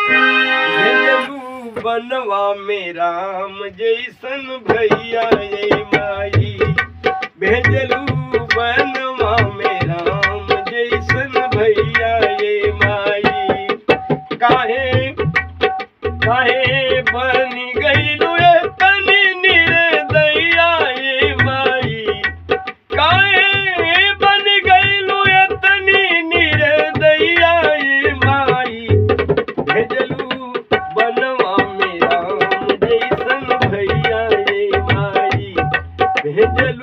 भेजलू बनवा में राम जैसन भैया ये माई। भेजलू बनवा में राम जैसन भैया ये माई। काहे काहे बनी गईलू तनी निर्दया ये माई। काहे बन गईलू तनी निर्दया ये माई। भेजलू बनवा में राम जैसन भैया ये माई। भेजलू